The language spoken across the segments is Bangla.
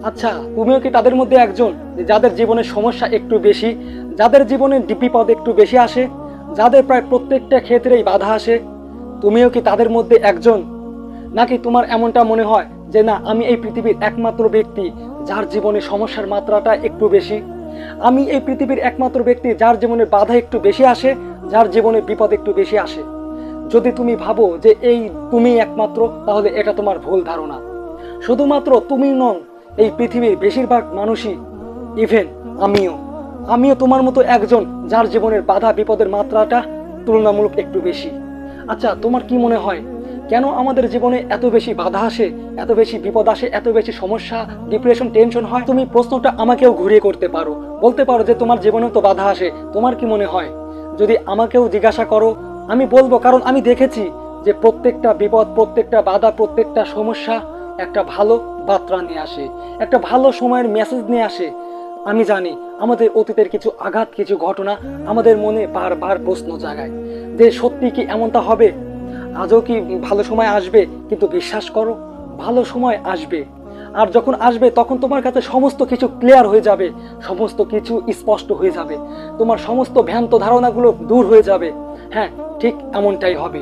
আচ্ছা, তুমিও কি তাদের মধ্যে একজন যাদের জীবনের সমস্যা একটু বেশি, যাদের জীবনে বিপদ একটু বেশি আসে, যাদের প্রায় প্রত্যেকটা ক্ষেত্রেই বাধা আসে? তুমিও কি তাদের মধ্যে একজন? নাকি তোমার এমনটা মনে হয় যে না, আমি এই পৃথিবীর একমাত্র ব্যক্তি যার জীবনে সমস্যার মাত্রাটা একটু বেশি, আমি এই পৃথিবীর একমাত্র ব্যক্তি যার জীবনে বাধা একটু বেশি আসে, যার জীবনে বিপদ একটু বেশি আসে? যদি তুমি ভাবো যে এই তুমি একমাত্র, তাহলে এটা তোমার ভুল ধারণা। শুধুমাত্র তুমি নও, এই পৃথিবীর বেশিরভাগ মানুষই, ইভেন আমিও তোমার মতো একজন যার জীবনের বাধা বিপদের মাত্রাটা তুলনামূলক একটু বেশি। আচ্ছা, তোমার কি মনে হয় কেন আমাদের জীবনে এত বেশি বাধা আসে, এত বেশি বিপদ আসে, এত বেশি সমস্যা, ডিপ্রেশন, টেনশন হয়? তুমি প্রশ্নটা আমাকেও ঘুরিয়ে করতে পারো, বলতে পারো যে তোমার জীবনেও তো বাধা আসে, তোমার কি মনে হয়? যদি আমাকেও জিজ্ঞাসা করো, আমি বলবো, কারণ আমি দেখেছি যে প্রত্যেকটা বিপদ, প্রত্যেকটা বাধা, প্রত্যেকটা সমস্যা একটা ভালো বার্তা নিয়ে আসে, একটা ভালো সময়ের মেসেজ নিয়ে আসে। আমি জানি আমাদের অতীতের কিছু আঘাত, কিছু ঘটনা আমাদের মনে বারবার প্রশ্ন জাগায় যে সত্যি কি এমনটা হবে? আজও কি ভালো সময় আসবে? কিন্তু বিশ্বাস করো, ভালো সময় আসবে। আর যখন আসবে তখন তোমার কাছে সমস্ত কিছু ক্লিয়ার হয়ে যাবে, সমস্ত কিছু স্পষ্ট হয়ে যাবে, তোমার সমস্ত ভ্রান্ত ধারণাগুলো দূর হয়ে যাবে। হ্যাঁ, ঠিক এমনটাই হবে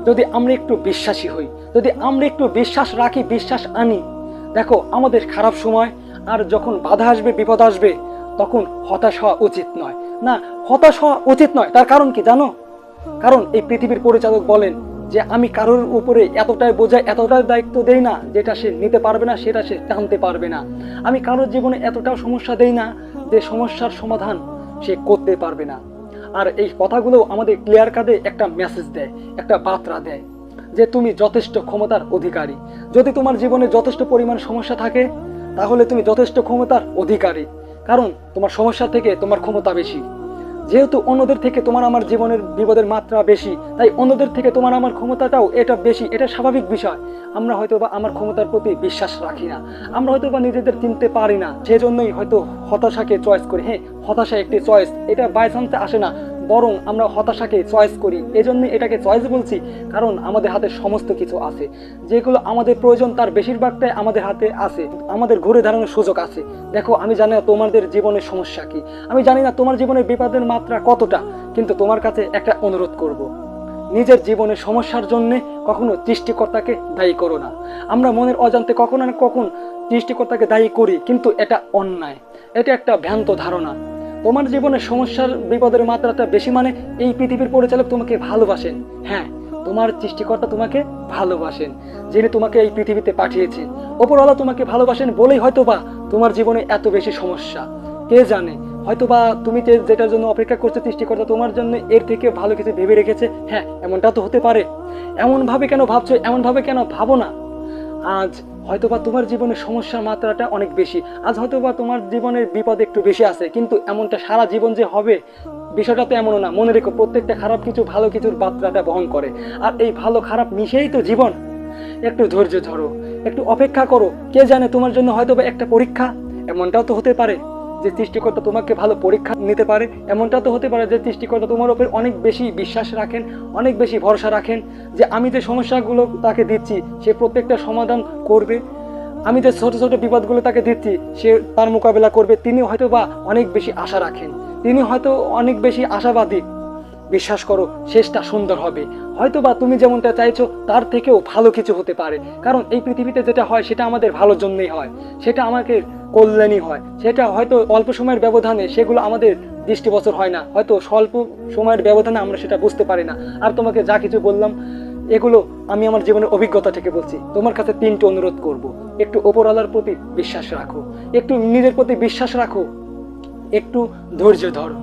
যদি আমরা একটু বিশ্বাসী হই, যদি আমরা একটু বিশ্বাস রাখি, বিশ্বাস আনি। দেখো, আমাদের খারাপ সময় আর যখন বাধা আসবে, বিপদ আসবে, তখন হতাশ হওয়া উচিত নয়। না, হতাশ হওয়া উচিত নয়। তার কারণ কি জানো? কারণ এই পৃথিবীর পরিচালক বলেন যে আমি কারোর উপরে এতটাই বোঝাই, এতটাই দায়িত্ব দেই না যেটা সে নিতে পারবে না, সেটা সে টানতে পারবে না। আমি কারোর জীবনে এতটাও সমস্যা দেই না যে সমস্যার সমাধান সে করতে পারবে না। আর এই কথাগুলো আমাদের ক্লিয়ার কাটে একটা মেসেজ দেয়, একটা বার্তা দেয় যে তুমি যথেষ্ট ক্ষমতার অধিকারী। যদি তোমার জীবনে যথেষ্ট পরিমাণ সমস্যা থাকে, তাহলে তুমি যথেষ্ট ক্ষমতার অধিকারী, কারণ তোমার সমস্যা থেকে তোমার ক্ষমতা বেশি। যেহেতু অন্যদের থেকে তোমার আমার জীবনের বিপদের মাত্রা বেশি, তাই অন্যদের থেকে তোমার আমার ক্ষমতাটাও এটা বেশি, এটা স্বাভাবিক বিষয়। আমরা হয়তো বা আমার ক্ষমতার প্রতি বিশ্বাস রাখি না, আমরা হয়তো বা নিজেদের চিনতে পারি না, সেজন্যই হয়তো হতাশাকে চয়েস করি। হ্যাঁ, হতাশা একটি চয়েস, এটা বাই চান্সে আসে না, বরং আমরা হতাশাকে চয়েস করি। এজন্যই এটাকে চয়েস বলছি, কারণ আমাদের হাতে সমস্ত কিছু আছে, যেগুলো আমাদের প্রয়োজন তার বেশিরভাগটাই আমাদের হাতে আছে, আমাদের ঘুরে দাঁড়ানোর সুযোগ আছে। দেখো, আমি জানি না তোমাদের জীবনের সমস্যা কি, আমি জানি না তোমার জীবনের বিপদের মাত্রা কতটা, কিন্তু তোমার কাছে একটা অনুরোধ করব, নিজের জীবনের সমস্যার জন্য কখনো সৃষ্টিকর্তাকে দায়ী করো না। আমরা মনের অজান্তে কখনো না কখন সৃষ্টিকর্তাকে দায়ী করি, কিন্তু এটা অন্যায়, এটা একটা ভ্রান্ত ধারণা। তোমার জীবনের সমস্যার বিপদের মাত্রাটা বেশি মানে এই পৃথিবীর পরিচালক তোমাকে ভালোবাসেন। হ্যাঁ, তোমার সৃষ্টিকর্তা তোমাকে ভালোবাসেন, যিনি তোমাকে এই পৃথিবীতে পাঠিয়েছেন। ওপরওয়ালা তোমাকে ভালোবাসেন বলেই হয়তোবা তোমার জীবনে এত বেশি সমস্যা। কে জানে, হয়তোবা তুমি যেটার জন্য অপেক্ষা করছো, সৃষ্টিকর্তা তোমার জন্য এর থেকে ভালো কিছু ভেবে রেখেছে। হ্যাঁ, এমনটা তো হতে পারে। এমনভাবে কেন ভাবছো, এমনভাবে কেন ভাবো না? আজ হয়তোবা তোমার জীবনের সমস্যার মাত্রাটা অনেক বেশি, আজ হয়তোবা তোমার জীবনের বিপদ একটু বেশি আছে, কিন্তু এমনটা সারা জীবন যে হবে বিষয়টা তো এমনও না। মনে রেখো, প্রত্যেকটা খারাপ কিছু ভালো কিছুর বার্তাটা বহন করে, আর এই ভালো খারাপ মিশেই তো জীবন। একটু ধৈর্য ধরো, একটু অপেক্ষা করো। কে জানে, তোমার জন্য হয়তোবা একটা পরীক্ষা। এমনটাও তো হতে পারে যে সৃষ্টিকর্তা তোমাকে ভালো পরীক্ষা নিতে পারে। এমনটা তো হতে পারে যে সৃষ্টিকর্তা তোমার উপর অনেক বেশি বিশ্বাস রাখেন, অনেক বেশি ভরসা রাখেন, যে আমি যে সমস্যাগুলো তাকে দিচ্ছি সে প্রত্যেকটা সমাধান করবে, আমি যে ছোট ছোট বিপদগুলো তাকে দিচ্ছি সে তার মোকাবেলা করবে। তিনি হয়তো বা অনেক বেশি আশা রাখেন, তিনি হয়তো অনেক বেশি আশাবাদী। বিশ্বাস করো, শেষটা সুন্দর হবে। হয়তো বা তুমি যেমনটা চাইছো তার থেকেও ভালো কিছু হতে পারে, কারণ এই পৃথিবীতে যেটা হয় সেটা আমাদের ভালোর জন্যই হয়, সেটা আমাকে কল্যাণই হয়। সেটা হয়তো অল্প সময়ের ব্যবধানে সেগুলো আমাদের দৃষ্টিগোচর হয় না, হয়তো স্বল্প সময়ের ব্যবধানে আমরা সেটা বুঝতে পারি না। আর তোমাকে যা কিছু বললাম এগুলো আমি আমার জীবনের অভিজ্ঞতা থেকে বলছি। তোমার কাছে 3টি অনুরোধ করব, একটু ওপরওয়ালার প্রতি বিশ্বাস রাখো, একটু নিজের প্রতি বিশ্বাস রাখো, একটু ধৈর্য ধরো।